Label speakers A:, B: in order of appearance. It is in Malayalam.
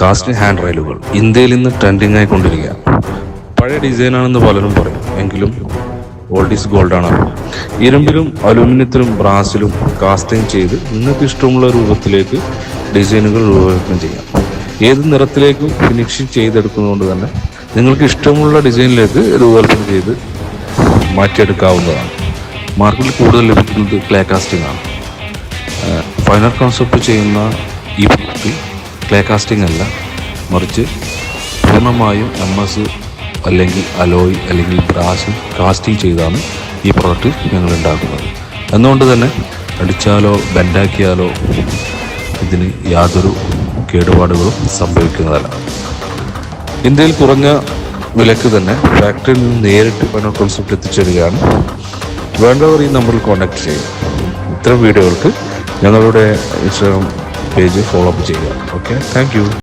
A: കാസ്റ്റ് ഹാൻഡ് റെയിലുകൾ ഇന്ത്യയിൽ ഇന്ന് ട്രെൻഡിങ് ആയിക്കൊണ്ടിരിക്കുകയാണ്. പഴയ ഡിസൈനാണെന്ന് പലരും പറയും, എങ്കിലും ഓൾഡ് ഈസ് ഗോൾഡ് ആണ്. ഇരുമ്പിലും അലൂമിനിയത്തിലും ബ്രാസിലും കാസ്റ്റിംഗ് ചെയ്ത് നിങ്ങൾക്ക് ഇഷ്ടമുള്ള രൂപത്തിലേക്ക് ഡിസൈനുകൾ രൂപകൽപ്പന ചെയ്യാം. ഏത് നിറത്തിലേക്കും ഫിനിഷിംഗ് ചെയ്തെടുക്കുന്നതുകൊണ്ട് തന്നെ നിങ്ങൾക്ക് ഇഷ്ടമുള്ള ഡിസൈനിലേക്ക് രൂപകൽപ്പന ചെയ്ത് മാറ്റിയെടുക്കാവുന്നതാണ്. മാർക്കറ്റിൽ കൂടുതൽ ലഭിക്കുന്നത് ക്ലേ കാസ്റ്റിംഗ് ആണ്. ഫൈനൽ കോൺസെപ്റ്റ് ചെയ്യുന്ന ഈ പ്രൊഡക്റ്റിൽ ക്ലേ കാസ്റ്റിംഗ് അല്ല, മറിച്ച് പൂർണ്ണമായും MS അല്ലെങ്കിൽ അലോയ് അല്ലെങ്കിൽ ബ്രാസിൽ കാസ്റ്റിംഗ് ചെയ്താണ് ഈ പ്രൊഡക്റ്റ് ഞങ്ങൾ ഉണ്ടാക്കുന്നത്. അതുകൊണ്ട് തന്നെ അടിച്ചാലോ ബെൻഡാക്കിയാലോ ഇതിന് യാതൊരു കേടുപാടുകളും സംഭവിക്കുന്നതല്ല. ഇന്ത്യയിൽ കുറഞ്ഞ വിലക്ക് തന്നെ ഫാക്ടറിയിൽ നിന്ന് നേരിട്ട് ഫൈനൽ കോൺസെപ്റ്റ് എത്തിച്ചേരുകയാണ്. വേണ്ടവർ ഈ നമ്പറിൽ കോൺടാക്ട് ചെയ്യും. ഇത്തരം വീഡിയോകൾക്ക് ഞങ്ങളുടെ ഇൻസ്റ്റാഗ്രാം പേജ് ഫോളോ അപ്പ് ചെയ്യുക. Okay, thank you.